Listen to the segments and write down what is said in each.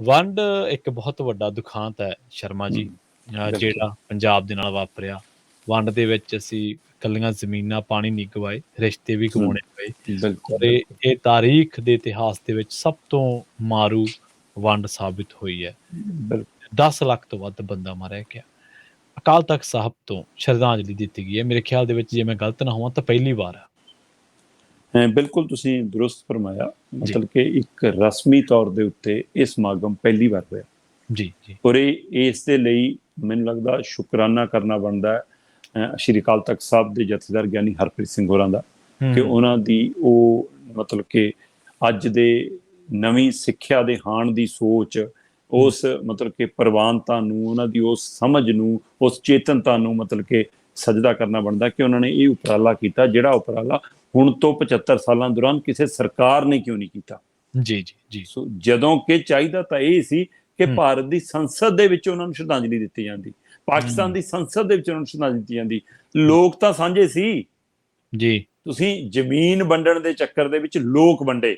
ਵੰਡ ਇੱਕ ਬਹੁਤ ਵੱਡਾ ਦੁਖਾਂਤ ਹੈ ਸ਼ਰਮਾ ਜੀ, ਬਿਲਕੁਲ ਜਿਹੜਾ ਪੰਜਾਬ ਦੇ ਨਾਲ ਵਾਪਰਿਆ। ਵੰਡ ਦੇ ਵਿੱਚ ਅਸੀਂ ਇਕੱਲੀਆਂ ਜ਼ਮੀਨਾਂ, ਪਾਣੀ ਨਹੀਂ ਗਵਾਏ, ਰਿਸ਼ਤੇ ਵੀ ਹੂੰ ਗਵਾਉਣੇ ਪਏ। ਬਿਲਕੁਲ ਔਰ ਇਹ ਤਾਰੀਖ ਦੇ ਇਤਿਹਾਸ ਦੇ ਵਿੱਚ ਸਭ ਤੋਂ ਮਾਰੂ ਵੰਡ ਸਾਬਿਤ ਹੋਈ ਹੈ। ਬਿਲਕੁਲ 10 ਲੱਖ ਤੋਂ ਵੱਧ ਬੰਦਾ ਮਾਰਿਆ ਗਿਆ। ਅਕਾਲ ਤਖ਼ਤ ਸਾਹਿਬ ਤੋਂ ਸ਼ਰਧਾਂਜਲੀ ਦਿੱਤੀ ਗਈ ਹੈ। ਮੇਰੇ ਖਿਆਲ ਦੇ ਵਿੱਚ, ਜੇ ਮੈਂ ਗਲਤ ਨਾ ਹੋਵਾਂ, ਤਾਂ ਪਹਿਲੀ ਵਾਰ ਆ। ਬਿਲਕੁਲ ਤੁਸੀਂ ਦੁਰਸਤ ਫਰਮਾਇਆ। ਜੀ ਮਤਲਬ ਕਿ ਇੱਕ ਰਸਮੀ ਤੌਰ ਦੇ ਉੱਤੇ ਇਹ ਸਮਾਗਮ ਪਹਿਲੀ ਵਾਰ ਹੋਇਆ ਜੀ ਜੀ ਔਰ ਇਸ ਦੇ ਲਈ ਮੈਨੂੰ ਲੱਗਦਾ ਸ਼ੁਕਰਾਨਾ ਕਰਨਾ ਬਣਦਾ ਹੈ ਸ਼੍ਰੀ ਅਕਾਲ ਤਖ਼ਤ ਸਾਹਿਬ ਦੇ ਜਥੇਦਾਰ ਗਿਆਨੀ ਹਰਪ੍ਰੀਤ ਸਿੰਘ ਹੋਰਾਂ ਦਾ, ਕਿ ਉਹਨਾਂ ਦੀ ਉਹ ਮਤਲਬ ਕਿ ਅੱਜ ਦੇ ਨਵੀਂ ਸਿੱਖਿਆ ਦੇ ਹਾਣ ਦੀ ਸੋਚ, ਉਸ ਮਤਲਬ ਕਿ ਪ੍ਰਵਾਨਤਾ ਨੂੰ, ਉਹਨਾਂ ਦੀ ਉਸ ਸਮਝ ਨੂੰ, ਉਸ ਚੇਤਨਤਾ ਨੂੰ ਮਤਲਬ ਕਿ ਸਜਦਾ ਕਰਨਾ ਬਣਦਾ ਕਿ ਉਹਨਾਂ ਨੇ ਇਹ ਉਪਰਾਲਾ ਕੀਤਾ, ਜਿਹੜਾ ਉਪਰਾਲਾ ਹੁਣ ਤੋਂ 75 ਸਾਲਾਂ ਦੌਰਾਨ ਕਿਸੇ ਸਰਕਾਰ ਨੇ ਕਿਉਂ ਨਹੀਂ ਕੀਤਾ। ਜੀ ਜੀ ਜੀ ਸੋ ਜਦੋਂ ਕਿ ਚਾਹੀਦਾ ਤਾਂ ਇਹ ਸੀ ਕਿ ਭਾਰਤ ਦੀ ਸੰਸਦ ਦੇ ਵਿੱਚ ਉਹਨਾਂ ਨੂੰ ਸ਼ਰਧਾਂਜਲੀ ਦਿੱਤੀ ਜਾਂਦੀ, ਪਾਕਿਸਤਾਨ ਦੀ ਸੰਸਦ ਦੇ ਵਿੱਚ ਉਹਨਾਂ ਨੂੰ ਸ਼ਰਧਾਂਜਲੀ ਦਿੱਤੀ ਜਾਂਦੀ। ਲੋਕ ਤਾਂ ਸਾਂਝੇ ਸੀ ਜੀ। ਤੁਸੀਂ ਜ਼ਮੀਨ ਵੰਡਣ ਦੇ ਚੱਕਰ ਦੇ ਵਿੱਚ ਲੋਕ ਵੰਡੇ,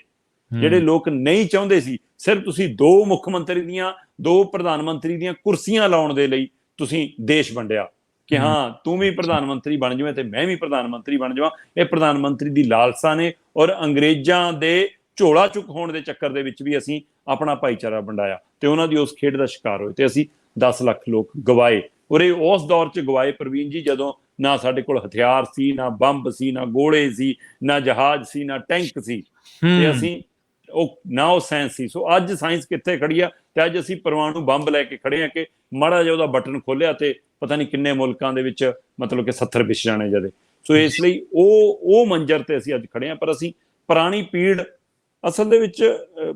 ਜਿਹੜੇ ਲੋਕ ਨਹੀਂ ਚਾਹੁੰਦੇ ਸੀ। ਸਿਰਫ ਤੁਸੀਂ 2 ਮੁੱਖ ਮੰਤਰੀ ਦੀਆਂ, 2 ਪ੍ਰਧਾਨ ਮੰਤਰੀ ਦੀਆਂ ਕੁਰਸੀਆਂ ਲਾਉਣ ਦੇ ਲਈ ਤੁਸੀਂ ਦੇਸ਼ ਵੰਡਿਆ ਕਿ ਹਾਂ ਤੂੰ ਵੀ ਪ੍ਰਧਾਨ ਮੰਤਰੀ ਬਣ ਜਾਵੇਂ ਤੇ ਮੈਂ ਵੀ ਪ੍ਰਧਾਨ ਮੰਤਰੀ ਬਣ ਜਾਵਾਂ। ਇਹ ਪ੍ਰਧਾਨ ਮੰਤਰੀ ਦੀ ਲਾਲਸਾ ਨੇ, ਔਰ ਅੰਗਰੇਜ਼ਾਂ ਦੇ ਝੋਲਾ ਚੁੱਕ ਹੋਣ ਦੇ ਚੱਕਰ ਦੇ ਵਿੱਚ ਵੀ ਅਸੀਂ ਆਪਣਾ ਭਾਈਚਾਰਾ ਵੰਡਾਇਆ ਤੇ ਉਹਨਾਂ ਦੀ ਉਸ ਖੇਡ ਦਾ ਸ਼ਿਕਾਰ ਹੋਏ ਤੇ ਅਸੀਂ 10 ਲੱਖ ਲੋਕ ਗਵਾਏ। ਔਰ ਇਹ ਉਸ ਦੌਰ 'ਚ ਗਵਾਏ ਪ੍ਰਵੀਨ ਜੀ, ਜਦੋਂ ਨਾ ਸਾਡੇ ਕੋਲ ਹਥਿਆਰ ਸੀ, ਨਾ ਬੰਬ ਸੀ, ਨਾ ਗੋਲੇ ਸੀ, ਨਾ ਜਹਾਜ਼ ਸੀ, ਨਾ ਟੈਂਕ ਸੀ, ਤੇ ਅਸੀਂ ਨਾ ਉਹ ਸਾਇੰਸ ਸੀ। ਸੋ ਅੱਜ ਸਾਇੰਸ ਕਿੱਥੇ ਖੜੀ ਆ, ਤੇ ਅੱਜ ਅਸੀਂ ਪਰਮਾਣੂ ਬੰਬ ਲੈ ਕੇ ਖੜੇ ਆ ਕਿ ਮਾੜਾ ਜਿਹਾ ਉਹਦਾ ਬਟਨ ਖੋਲਿਆ ਤੇ ਪਤਾ ਨਹੀਂ ਕਿੰਨੇ ਮੁਲਕਾਂ ਦੇ ਵਿੱਚ ਮਤਲਬ ਕਿ 70 ਵਿਛ ਜਾਣੇ ਜਦੇ। ਸੋ ਇਸ ਲਈ ਉਹ ਮੰਜ਼ਰ ਤੇ ਅਸੀਂ ਅੱਜ ਖੜੇ ਆ। ਪਰ ਅਸੀਂ ਪੁਰਾਣੀ ਪੀੜ, ਅਸਲ ਦੇ ਵਿੱਚ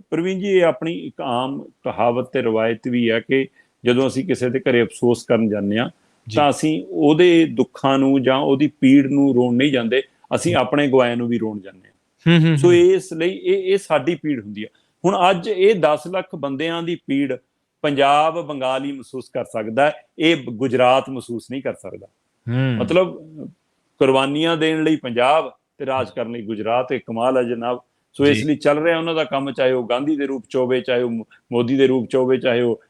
ਪ੍ਰਵੀਨ ਜੀ, ਇਹ ਆਪਣੀ ਇੱਕ ਆਮ ਕਹਾਵਤ ਤੇ ਰਵਾਇਤ ਵੀ ਹੈ ਕਿ ਜਦੋਂ ਅਸੀਂ ਕਿਸੇ ਦੇ ਘਰੇ ਅਫਸੋਸ ਕਰਨ ਜਾਂਦੇ ਹਾਂ ਤਾਂ ਅਸੀਂ ਉਹਦੇ ਦੁੱਖਾਂ ਨੂੰ ਜਾਂ ਉਹਦੀ ਪੀੜ ਨੂੰ ਰੋਣ ਨਹੀਂ ਜਾਂਦੇ, ਅਸੀਂ ਆਪਣੇ ਗਵਾਏ ਨੂੰ ਵੀ ਰੋਣ ਜਾਂਦੇ ਹਾਂ। ਸੋ ਇਸ ਲਈ ਇਹ ਸਾਡੀ ਪੀੜ ਹੁੰਦੀ ਹੈ। ਹੁਣ ਅੱਜ ਇਹ 10 ਲੱਖ ਬੰਦਿਆਂ ਦੀ ਪੀੜ ਪੰਜਾਬ, ਬੰਗਾਲ ਹੀ ਮਹਿਸੂਸ ਕਰ ਸਕਦਾ ਹੈ, ਇਹ ਗੁਜਰਾਤ ਮਹਿਸੂਸ ਨਹੀਂ ਕਰ ਸਕਦਾ। ਮਤਲਬ ਕੁਰਬਾਨੀਆਂ ਦੇਣ ਲਈ ਪੰਜਾਬ ਤੇ ਰਾਜ ਕਰਨ ਲਈ ਗੁਜਰਾਤ, ਇਹ ਕਮਾਲ ਹੈ ਜਨਾਬ। ਸੋ ਇਸ ਲਈ ਚੱਲ ਰਿਹਾ ਉਹਨਾਂ ਦਾ ਕੰਮ, ਚਾਹੇ ਉਹ ਗਾਂਧੀ ਦੇ ਰੂਪ 'ਚ ਹੋਵੇ, ਚਾਹੇ ਉਹ ਮੋਦੀ ਦੇ ਰੂਪ 'ਚ ਹੋਵੇ, ਚਾਹੇ ਉਹ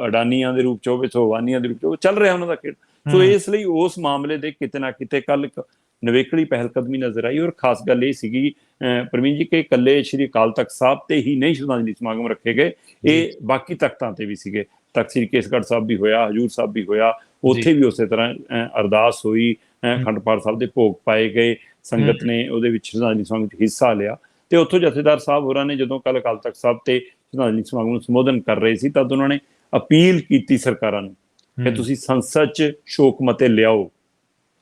ਅਡਾਨੀਆਂ ਦੇ ਰੂਪ 'ਚ ਹੋਵੇ, ਸੋਵਾਨੀਆਂ ਦੇ ਰੂਪ 'ਚ ਹੋਵੇ, ਚੱਲ ਰਿਹਾ ਉਹਨਾਂ ਦਾ ਖੇਡ। ਸੋ ਇਸ ਲਈ ਉਸ ਮਾਮਲੇ ਦੇ ਕਿਤੇ ਨਾ ਕਿਤੇ ਕੱਲ ਇੱਕ ਨਵੇਕਲੀ ਪਹਿਲਕਦਮੀ ਨਜ਼ਰ ਆਈ। ਔਰ ਖਾਸ ਗੱਲ ਇਹ ਸੀਗੀ ਪ੍ਰਵੀਨ ਜੀ ਕਿ ਇਕੱਲੇ ਸ਼੍ਰੀ ਅਕਾਲ ਤਖ਼ਤ ਸਾਹਿਬ ਤੇ ਹੀ ਨਹੀਂ ਸ਼ਰਧਾਂਜਲੀ ਸਮਾਗਮ ਰੱਖੇ ਗਏ, ਇਹ ਬਾਕੀ ਤਖ਼ਤਾਂ ਤੇ ਵੀ ਸੀਗੇ। ਤਖ਼ਤ ਸ੍ਰੀ ਕੇਸਗੜ੍ਹ ਸਾਹਿਬ ਵੀ ਹੋਇਆ, ਹਜ਼ੂਰ ਸਾਹਿਬ ਵੀ ਹੋਇਆ, ਉੱਥੇ ਵੀ ਉਸੇ ਤਰ੍ਹਾਂ ਅਰਦਾਸ ਹੋਈ, ਅਖੰਡ ਪਾਠ ਸਾਹਿਬ ਦੇ ਭੋਗ ਪਾਏ ਗਏ, ਸੰਗਤ ਨੇ ਉਹਦੇ ਵਿੱਚ ਸ਼ਰਧਾਂਜਲੀ ਸਮਾਗਮ 'ਚ ਹਿੱਸਾ ਲਿਆ। ਤੇ ਉੱਥੋਂ ਜਥੇਦਾਰ ਸਾਹਿਬ ਹੋਰਾਂ ਨੇ ਜਦੋਂ ਕੱਲ ਅਕਾਲ ਤਖ਼ਤ ਸਾਹਿਬ ਤੇ ਸ਼ਰਧਾਂਜਲੀ ਸਮਾਗਮ ਨੂੰ ਸੰਬੋਧਨ ਕਰ ਰਹੇ ਸੀ, ਤਦ ਉਹਨਾਂ ਨੇ ਅਪੀਲ ਕੀਤੀ ਸਰਕਾਰਾਂ ਨੂੰ ਕਿ ਤੁਸੀਂ ਸੰਸਦ 'ਚ ਸ਼ੋਕ ਮਤੇ ਲਿਆਓ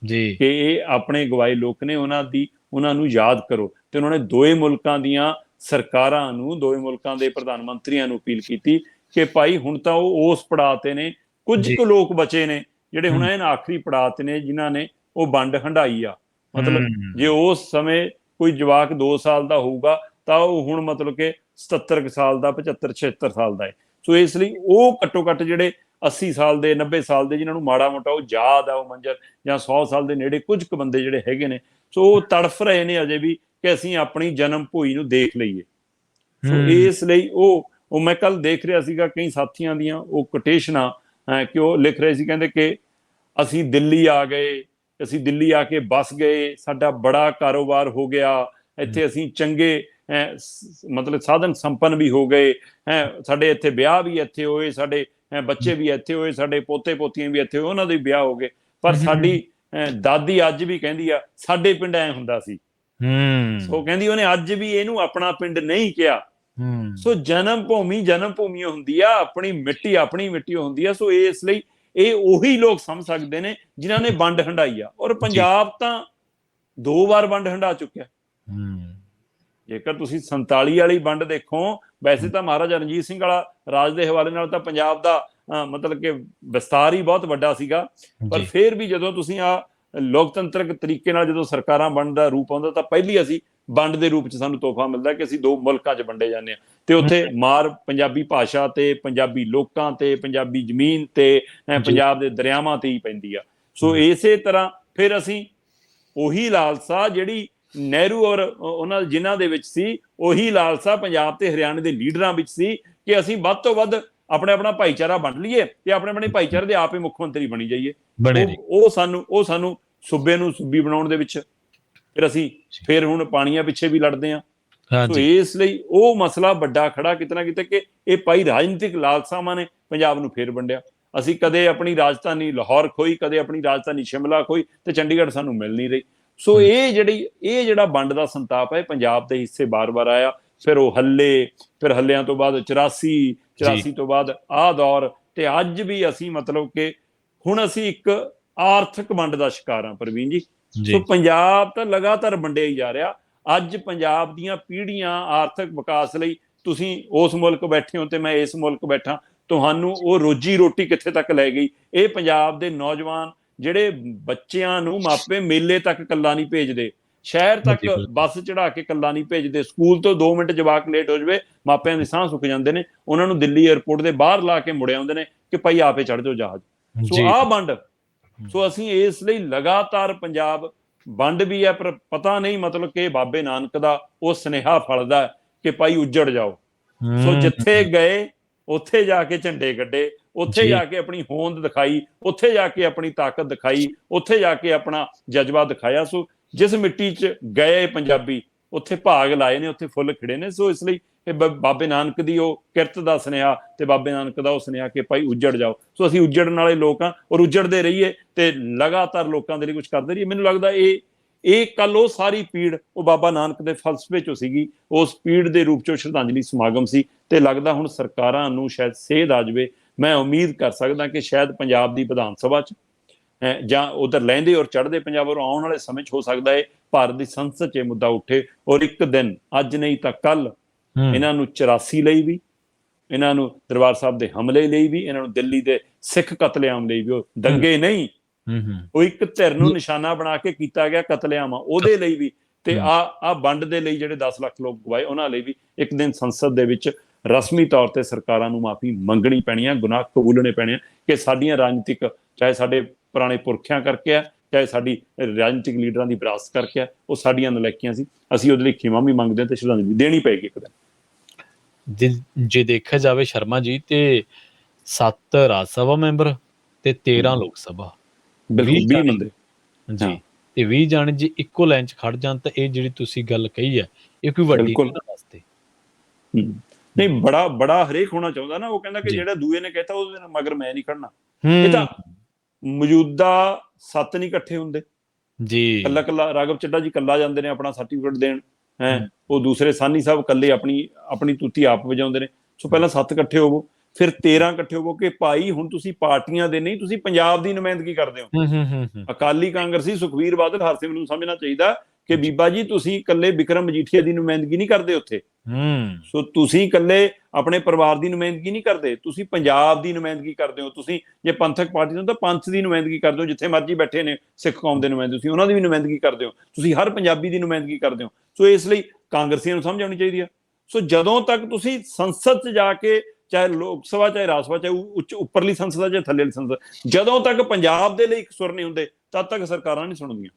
ਜੀ, ਕਿ ਇਹ ਆਪਣੇ ਗਵਾਏ ਲੋਕ ਨੇ, ਉਹਨਾਂ ਨੂੰ ਯਾਦ ਕਰੋ। ਤੇ ਉਹਨਾਂ ਨੇ ਦੋਵੇਂ ਮੁਲਕਾਂ ਦੀਆਂ ਸਰਕਾਰਾਂ ਨੂੰ, ਦੋਵੇਂ ਮੁਲਕਾਂ ਦੇ ਪ੍ਰਧਾਨ ਮੰਤਰੀਆਂ ਨੂੰ ਅਪੀਲ ਕੀਤੀ ਕਿ ਭਾਈ ਹੁਣ ਤਾਂ ਉਹ ਉਸ ਪੜਾਅ ਤੇ ਨੇ, ਕੁਝ ਕੁ ਲੋਕ ਬਚੇ ਨੇ ਜਿਹੜੇ ਹੁਣ ਇਹਨਾਂ ਆਖਰੀ ਪੜਾਅ ਤੇ ਨੇ, ਜਿਨ੍ਹਾਂ ਨੇ ਉਹ ਵੰਡ ਹੰਢਾਈ ਆ। ਮਤਲਬ ਜੇ ਉਸ ਸਮੇਂ ਕੋਈ ਜਵਾਕ 2 ਸਾਲ ਦਾ ਹੋਊਗਾ ਤਾਂ ਉਹ ਹੁਣ ਮਤਲਬ ਕਿ 77 ਸਾਲ ਦਾ, 75 76 ਸਾਲ ਦਾ ਹੈ। ਸੋ ਇਸ ਲਈ ਉਹ ਘੱਟੋ ਘੱਟ ਜਿਹੜੇ 80 ਸਾਲ ਦੇ, 90 ਸਾਲ ਦੇ, ਜਿਨ੍ਹਾਂ ਨੂੰ ਮਾੜਾ ਮੋਟਾ ਉਹ ਯਾਦ ਆ ਉਹ ਮੰਜ਼ਰ, ਜਾਂ 100 ਸਾਲ ਦੇ ਨੇੜੇ ਕੁਝ ਕੁ ਬੰਦੇ ਜਿਹੜੇ ਹੈਗੇ ਨੇ, ਸੋ ਉਹ ਤੜਫ ਰਹੇ ਨੇ ਅਜੇ ਵੀ ਕਿ ਅਸੀਂ ਆਪਣੀ ਜਨਮ ਭੂਈ ਨੂੰ ਦੇਖ ਲਈਏ। ਸੋ ਇਸ ਲਈ ਉਹ ਮੈਂ ਕੱਲ ਦੇਖ ਰਿਹਾ ਸੀਗਾ ਕਈ ਸਾਥੀਆਂ ਦੀਆਂ ਉਹ ਕੋਟੇਸ਼ਨਾਂ, ਕਿ ਉਹ ਲਿਖ ਰਹੇ ਸੀ, ਕਹਿੰਦੇ ਕਿ ਅਸੀਂ ਦਿੱਲੀ ਆ ਗਏ, ਅਸੀਂ ਦਿੱਲੀ ਆ ਕੇ ਬਸ ਗਏ, ਸਾਡਾ ਬੜਾ ਕਾਰੋਬਾਰ ਹੋ ਗਿਆ ਇੱਥੇ, ਅਸੀਂ ਚੰਗੇ ਮਤਲਬ ਸਾਧਨ ਸੰਪੰਨ ਵੀ ਹੋ ਗਏ, ਸਾਡੇ ਇੱਥੇ ਵਿਆਹ ਵੀ ਇੱਥੇ ਹੋਏ, ਸਾਡੇ ਬੱਚੇ ਵੀ ਇੱਥੇ ਹੋਏ, ਸਾਡੇ ਪੋਤੇ ਪੋਤੀਆਂ ਵੀ ਇੱਥੇ ਹੋਏ, ਉਹਨਾਂ ਦੇ ਵਿਆਹ ਹੋ ਗਏ। ਪਰ ਸਾਡੀ ਦਾਦੀ ਅੱਜ ਵੀ ਕਹਿੰਦੀ ਆ ਸਾਡੇ ਪਿੰਡ ਐ ਹੁੰਦਾ ਸੀ। ਸੋ ਕਹਿੰਦੀ ਉਹਨੇ ਅੱਜ ਵੀ ਇਹਨੂੰ ਆਪਣਾ ਪਿੰਡ ਨਹੀਂ ਕਿਹਾ। ਸੋ ਜਨਮ ਭੂਮੀ ਹੁੰਦੀ ਆ, ਆਪਣੀ ਮਿੱਟੀ ਹੁੰਦੀ ਆ। ਸੋ ਇਸ ਲਈ ਇਹ ਉਹੀ ਲੋਕ ਸਮਝ ਸਕਦੇ ਨੇ ਜਿਨ੍ਹਾਂ ਨੇ ਵੰਡ ਹੰਢਾਈ ਆ। ਔਰ ਪੰਜਾਬ ਤਾਂ 2 ਵਾਰ ਵੰਡ ਹੰਢਾ ਚੁੱਕਿਆ। ਜੇਕਰ ਤੁਸੀਂ 47 ਵਾਲੀ ਵੰਡ ਦੇਖੋ, ਵੈਸੇ ਤਾਂ ਮਹਾਰਾਜਾ ਰਣਜੀਤ ਸਿੰਘ ਵਾਲਾ ਰਾਜ ਦੇ ਹਵਾਲੇ ਨਾਲ ਤਾਂ ਪੰਜਾਬ ਦਾ ਮਤਲਬ ਕਿ ਵਿਸਤਾਰ ਹੀ ਬਹੁਤ ਵੱਡਾ ਸੀਗਾ। ਪਰ ਫਿਰ ਵੀ ਜਦੋਂ ਤੁਸੀਂ ਲੋਕਤੰਤਰਕ ਤਰੀਕੇ ਨਾਲ ਜਦੋਂ ਸਰਕਾਰਾਂ ਵੰਡ ਦਾ ਰੂਪ ਆਉਂਦਾ, ਤਾਂ ਪਹਿਲੀ ਅਸੀਂ ਵੰਡ ਦੇ ਰੂਪ 'ਚ ਸਾਨੂੰ ਤੋਹਫਾ ਮਿਲਦਾ ਕਿ ਅਸੀਂ 2 ਮੁਲਕਾਂ 'ਚ ਵੰਡੇ ਜਾਂਦੇ ਹਾਂ, ਤੇ ਉੱਥੇ ਮਾਰ ਪੰਜਾਬੀ ਭਾਸ਼ਾ ਤੇ, ਪੰਜਾਬੀ ਲੋਕਾਂ ਤੇ, ਪੰਜਾਬੀ ਜ਼ਮੀਨ ਤੇ, ਪੰਜਾਬ ਦੇ ਦਰਿਆਵਾਂ ਤੇ ਹੀ ਪੈਂਦੀ ਆ। ਸੋ ਇਸੇ ਤਰ੍ਹਾਂ ਫਿਰ ਅਸੀਂ ਉਹੀ ਲਾਲਸਾ ਜਿਹੜੀ ਨਹਿਰੂ ਔਰ ਉਹਨਾਂ ਜਿਨ੍ਹਾਂ ਦੇ ਵਿੱਚ ਸੀ, ਉਹੀ ਲਾਲਸਾ ਪੰਜਾਬ ਤੇ ਹਰਿਆਣੇ ਦੇ ਲੀਡਰਾਂ ਵਿੱਚ ਸੀ ਕਿ ਅਸੀਂ ਵੱਧ ਤੋਂ ਵੱਧ ਆਪਣਾ ਭਾਈਚਾਰਾ ਵੰਡ ਲਈਏ ਤੇ ਆਪਣੇ ਭਾਈਚਾਰੇ ਦੇ ਆਪੇ ਮੁੱਖ ਮੰਤਰੀ ਬਣੀ ਜਾਈਏ। ਉਹ ਸਾਨੂੰ ਸੂਬੇ ਨੂੰ ਸੂਬੀ ਬਣਾਉਣ ਦੇ ਵਿੱਚ ਫਿਰ ਹੁਣ ਪਾਣੀਆਂ ਪਿੱਛੇ ਵੀ ਲੜਦੇ ਆ। ਸੋ ਇਸ ਲਈ ਉਹ ਮਸਲਾ ਵੱਡਾ ਖੜਾ ਕਿਤੇ ਨਾ ਕਿਤੇ ਕਿ ਇਹ ਭਾਈ ਰਾਜਨੀਤਿਕ ਲਾਲਸਾਵਾਂ ਨੇ ਪੰਜਾਬ ਨੂੰ ਫੇਰ ਵੰਡਿਆ। ਅਸੀਂ ਕਦੇ ਆਪਣੀ ਰਾਜਧਾਨੀ ਲਾਹੌਰ ਖੋਈ, ਕਦੇ ਆਪਣੀ ਰਾਜਧਾਨੀ ਸ਼ਿਮਲਾ ਖੋਈ, ਤੇ ਚੰਡੀਗੜ੍ਹ ਸਾਨੂੰ ਮਿਲ ਨਹੀਂ ਰਹੀ। ਸੋ ਇਹ ਜਿਹੜਾ ਵੰਡ ਦਾ ਸੰਤਾਪ ਹੈ ਪੰਜਾਬ ਦੇ ਹਿੱਸੇ ਬਾਰ-ਬਾਰ ਆਇਆ। ਫਿਰ ਉਹ ਫਿਰ ਹੱਲਿਆਂ ਤੋਂ ਬਾਅਦ 84 ਤੋਂ ਬਾਅਦ ਆਹ ਦੌਰ, ਤੇ ਅੱਜ ਵੀ ਅਸੀਂ ਮਤਲਬ ਕਿ ਹੁਣ ਅਸੀਂ ਇੱਕ ਆਰਥਿਕ ਵੰਡ ਦਾ ਸ਼ਿਕਾਰ ਹਾਂ ਪ੍ਰਵੀਨ ਜੀ। ਸੋ ਪੰਜਾਬ ਤਾਂ ਲਗਾਤਾਰ ਵੰਡਿਆ ਹੀ ਜਾ ਰਿਹਾ। ਅੱਜ ਪੰਜਾਬ ਦੀਆਂ ਪੀੜ੍ਹੀਆਂ ਆਰਥਿਕ ਵਿਕਾਸ ਲਈ, ਤੁਸੀਂ ਉਸ ਮੁਲਕ ਬੈਠੇ ਹੋ ਤੇ ਮੈਂ ਇਸ ਮੁਲਕ ਬੈਠਾ, ਤੁਹਾਨੂੰ ਉਹ ਰੋਜੀ ਰੋਟੀ ਕਿੱਥੇ ਤੱਕ ਲੈ ਗਈ। ਇਹ ਪੰਜਾਬ ਦੇ ਨੌਜਵਾਨ ਜਿਹੜੇ ਬੱਚਿਆਂ ਨੂੰ ਮਾਪੇ ਮੇਲੇ ਤੱਕ ਕੱਲਾ ਨਹੀਂ ਭੇਜਦੇ, ਸ਼ਹਿਰ ਤੱਕ ਬੱਸ ਚੜਾ ਕੇ ਕੱਲਾ ਨਹੀਂ ਭੇਜਦੇ, ਸਕੂਲ ਤੋਂ 2 ਮਿੰਟ ਜਵਾਕ ਲੇਟ ਹੋ ਜਾਵੇ ਮਾਪਿਆਂ ਦੇ ਸਾਹ ਸੁੱਕ ਜਾਂਦੇ ਨੇ, ਉਹਨਾਂ ਨੂੰ ਦਿੱਲੀ ਏਅਰਪੋਰਟ ਦੇ ਬਾਹਰ ਲਾ ਕੇ ਮੁੜ ਆਉਂਦੇ ਨੇ ਕਿ ਭਾਈ ਆਪੇ ਚੜ੍ਹ ਜਾਓ ਜਹਾਜ਼। ਸੋ ਆਹ ਵੰਡ, ਸੋ ਅਸੀਂ ਇਸ ਲਈ ਲਗਾਤਾਰ ਪੰਜਾਬ ਵੰਡ ਵੀ ਹੈ, ਪਰ ਪਤਾ ਨਹੀਂ ਮਤਲਬ ਕਿ ਬਾਬੇ ਨਾਨਕ ਦਾ ਉਹ ਸੁਨੇਹਾ ਫਲਦਾ ਕਿ ਭਾਈ ਉੱਜੜ ਜਾਓ। ਸੋ ਜਿੱਥੇ ਗਏ ਉੱਥੇ ਜਾ ਕੇ ਝੰਡੇ ਗੱਡੇ, ਉੱਥੇ ਜਾ ਕੇ ਆਪਣੀ ਹੋਂਦ ਦਿਖਾਈ, ਉੱਥੇ ਜਾ ਕੇ ਆਪਣੀ ਤਾਕਤ ਦਿਖਾਈ, ਉੱਥੇ ਜਾ ਕੇ ਆਪਣਾ ਜਜ਼ਬਾ ਦਿਖਾਇਆ। ਸੋ ਜਿਸ ਮਿੱਟੀ 'ਚ ਗਏ ਪੰਜਾਬੀ ਉੱਥੇ ਭਾਗ ਲਾਏ ਨੇ, ਉੱਥੇ ਫੁੱਲ ਖਿੜੇ ਨੇ। ਸੋ ਇਸ ਲਈ ਇਹ ਬਾਬੇ ਨਾਨਕ ਦੀ ਉਹ ਕਿਰਤ ਦਾ ਸੁਨੇਹਾ ਤੇ ਬਾਬੇ ਨਾਨਕ ਦਾ ਉਹ ਸੁਨੇਹਾ ਕਿ ਭਾਈ ਉੱਜੜ ਜਾਓ। ਸੋ ਅਸੀਂ ਉੱਜੜਨ ਵਾਲੇ ਲੋਕ ਹਾਂ ਔਰ ਉੱਜੜਦੇ ਰਹੀਏ ਤੇ ਲਗਾਤਾਰ ਲੋਕਾਂ ਦੇ ਲਈ ਕੁਝ ਕਰਦੇ ਰਹੀਏ। ਮੈਨੂੰ ਲੱਗਦਾ ਇਹ ਕੱਲ ਉਹ ਸਾਰੀ ਪੀੜ ਉਹ ਬਾਬਾ ਨਾਨਕ ਦੇ ਫਲਸਫੇ ਚੋਂ ਸੀਗੀ, ਉਸ ਪੀੜ ਦੇ ਰੂਪ ਚੋਂ ਸ਼ਰਧਾਂਜਲੀ ਸਮਾਗਮ ਸੀ। ਤੇ ਲੱਗਦਾ ਹੁਣ ਸਰਕਾਰਾਂ ਨੂੰ ਸ਼ਾਇਦ ਸੇਧ ਆ ਜਾਵੇ। ਮੈਂ ਉਮੀਦ ਕਰ ਸਕਦਾ ਕਿ ਸ਼ਾਇਦ ਪੰਜਾਬ ਦੀ ਵਿਧਾਨ ਸਭਾ 'ਚ ਜਾਂ ਉਧਰ ਲਹਿੰਦੇ ਔਰ ਚੜ੍ਹਦੇ ਪੰਜਾਬ ਔਰ ਆਉਣ ਵਾਲੇ ਸਮੇਂ 'ਚ ਹੋ ਸਕਦਾ ਹੈ ਭਾਰਤ ਦੀ ਸੰਸਦ 'ਚ ਇਹ ਮੁੱਦਾ ਉੱਠੇ ਔਰ ਇੱਕ ਦਿਨ, ਅੱਜ ਨਹੀਂ ਤਾਂ ਕੱਲ, ਇਹਨਾਂ ਨੂੰ 84 ਲਈ ਵੀ, ਇਹਨਾਂ ਨੂੰ ਦਰਬਾਰ ਸਾਹਿਬ ਦੇ ਹਮਲੇ ਲਈ ਵੀ, ਇਹਨਾਂ ਨੂੰ ਦਿੱਲੀ ਦੇ ਸਿੱਖ ਕਤਲੇਆਮ ਲਈ ਵੀ, ਉਹ ਦੰਗੇ ਨਹੀਂ, ਉਹ ਇੱਕ ਧਿਰ ਨੂੰ ਨਿਸ਼ਾਨਾ ਬਣਾ ਕੇ ਕੀਤਾ ਗਿਆ ਕਤਲੇਆਮ, ਉਹਦੇ ਲਈ ਵੀ, ਤੇ ਆ ਵੰਡ ਦੇ ਲਈ ਜਿਹੜੇ 10 ਲੱਖ ਲੋਕ ਗਵਾਏ ਉਹਨਾਂ ਲਈ ਵੀ ਇੱਕ ਦਿਨ ਸੰਸਦ ਦੇ ਵਿੱਚ ਰਸਮੀ ਤੌਰ ਤੇ ਸਰਕਾਰਾਂ ਨੂੰ ਮਾਫੀ ਮੰਗਣੀ ਪੈਣੀ ਆ, ਗੁਨਾਹ ਕਬੂਲਣੇ ਪੈਣੇ ਆ ਕਿ ਸਾਡੀਆਂ ਰਾਜਨੀਤਿਕ, ਚਾਹੇ ਸਾਡੇ ਪੁਰਾਣੇ ਪੁਰਖਿਆਂ ਕਰਕੇ ਆ, ਚਾਹੇ ਸਾਡੀ ਰਾਜਨੀਤਿਕ ਲੀਡਰਾਂ ਦੀ ਵਿਰਾਸਤ ਕਰਕੇ ਆ, ਉਹ ਸਾਡੀਆਂ ਨਲਾਇਕੀਆਂ ਸੀ। ਅਸੀਂ ਉਹਦੇ ਲਈ ਖਿਮਾ ਵੀ ਮੰਗਦੇ ਹਾਂ ਤੇ ਸ਼ਰਧਾਂਜਲੀ ਦੇਣੀ ਪਏਗੀ ਇੱਕ ਦਿਨ। ਜੇ ਦੇਖਿਆ ਜਾਵੇ ਸ਼ਰਮਾ ਜੀ, ਤੇ 7 ਰਾਜ ਸਭਾ ਮੈਂਬਰ ਤੇ 13 ਲੋਕ ਸਭਾ, ਬਿਲਕੁਲ 20 ਬੰਦੇ ਜੀ, ਤੇ 20 ਜਾਣੇ ਜੇ ਇੱਕੋ ਲਾਈਨ 'ਚ ਖੜ ਜਾਣ ਤਾਂ ਇਹ ਜਿਹੜੀ ਤੁਸੀਂ ਗੱਲ ਕਹੀ ਹੈ ਇਹ ਕੋਈ ਵੱਡੀ ਵਾਸਤੇ ਨਹੀਂ, ਬੜਾ ਹਰੇਕ ਹੋਣਾ ਚਾਹੁੰਦਾ ਨਾ। ਉਹ ਕਹਿੰਦਾ ਕਿ ਜਿਹੜਾ ਦੂਏ ਨੇ ਕਹਿਤਾ ਉਹਦੇ ਮਗਰ ਮੈਂ ਨਹੀਂ ਖੜਨਾ। ਇਹ ਤਾਂ ਮੌਜੂਦਾ 7 ਨਹੀਂ ਇਕੱਠੇ ਹੁੰਦੇ ਜੀ, ਕੱਲਾ ਰਾਘਵ ਚੱਡਾ ਜੀ ਕੱਲਾ ਜਾਂਦੇ ਨੇ ਆਪਣਾ ਸਰਟੀਫਿਕੇਟ ਦੇਣ, ਉਹ ਦੂਸਰੇ ਸਾਨੀ ਸਾਹਿਬ ਕੱਲੇ ਆਪਣੀ ਤੂਤੀ ਆਪ ਵਜਾਉਂਦੇ ਨੇ। ਸੋ ਪਹਿਲਾਂ 7 ਇਕੱਠੇ ਹੋਵੋ, ਫਿਰ 13 ਇਕੱਠੇ ਹੋਵੋ ਕਿ ਭਾਈ ਹੁਣ ਤੁਸੀਂ ਪਾਰਟੀਆਂ ਦੇ ਨਹੀਂ, ਤੁਸੀਂ ਪੰਜਾਬ ਦੀ ਨੁਮਾਇੰਦਗੀ ਕਰਦੇ ਹੋ। ਅਕਾਲੀ ਕਾਂਗਰਸੀ ਸੁਖਬੀਰ ਬਾਦਲ ਹਰਸਿਮਰਤ ਨੂੰ ਸਮਝਣਾ ਚਾਹੀਦਾ ਕਿ ਬੀਬਾ ਜੀ ਤੁਸੀਂ ਇਕੱਲੇ ਬਿਕਰਮ ਮਜੀਠੀਆ ਦੀ ਨੁਮਾਇੰਦਗੀ ਨਹੀਂ ਕਰਦੇ ਉੱਥੇ। ਸੋ ਤੁਸੀਂ ਇਕੱਲੇ ਆਪਣੇ ਪਰਿਵਾਰ ਦੀ ਨੁਮਾਇੰਦਗੀ ਨਹੀਂ ਕਰਦੇ, ਤੁਸੀਂ ਪੰਜਾਬ ਦੀ ਨੁਮਾਇੰਦਗੀ ਕਰਦੇ ਹੋ। ਤੁਸੀਂ ਜੇ ਪੰਥਕ ਪਾਰਟੀ ਤੋਂ ਤਾਂ ਪੰਥ ਦੀ ਨੁਮਾਇੰਦਗੀ ਕਰਦੇ ਹੋ, ਜਿੱਥੇ ਮਰਜ਼ੀ ਬੈਠੇ ਨੇ ਸਿੱਖ ਕੌਮ ਦੇ ਨੁਮਾਇੰਦੇ, ਤੁਸੀਂ ਉਹਨਾਂ ਦੀ ਵੀ ਨੁਮਾਇੰਦਗੀ ਕਰਦੇ ਹੋ, ਤੁਸੀਂ ਹਰ ਪੰਜਾਬੀ ਦੀ ਨੁਮਾਇੰਦਗੀ ਕਰਦੇ ਹੋ। ਸੋ ਇਸ ਲਈ ਕਾਂਗਰਸੀਆਂ ਨੂੰ ਸਮਝ ਆਉਣੀ ਚਾਹੀਦੀ ਆ। ਸੋ ਜਦੋਂ ਤੱਕ ਤੁਸੀਂ ਸੰਸਦ 'ਚ ਜਾ ਕੇ, ਚਾਹੇ ਲੋਕ ਸਭਾ, ਚਾਹੇ ਰਾਜ ਸਭਾ, ਚਾਹੇ ਉੱਪਰਲੀ ਸੰਸਦ ਆ, ਚਾਹੇ ਥੱਲੇਲੀ ਸੰਸਦ, ਜਦੋਂ ਤੱਕ ਪੰਜਾਬ ਦੇ ਲਈ ਇੱਕ ਸੁਰ ਨਹੀਂ ਹੁੰਦੇ ਤਦ ਤੱਕ ਸਰਕਾਰਾਂ ਨਹੀਂ ਸੁਣਦੀਆਂ।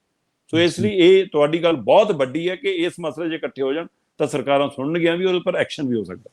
ਸੋ ਇਸ ਲਈ ਇਹ ਤੁਹਾਡੀ ਗੱਲ ਬਹੁਤ ਵੱਡੀ ਹੈ ਕਿ ਇਸ ਮਸਲੇ 'ਚ ਇਕੱਠੇ ਹੋ ਜਾਣ ਤਾਂ ਸਰਕਾਰਾਂ ਸੁਣਨਗੀਆਂ ਵੀ, ਉਹਦੇ ਉੱਪਰ ਐਕਸ਼ਨ ਵੀ ਹੋ ਸਕਦਾ।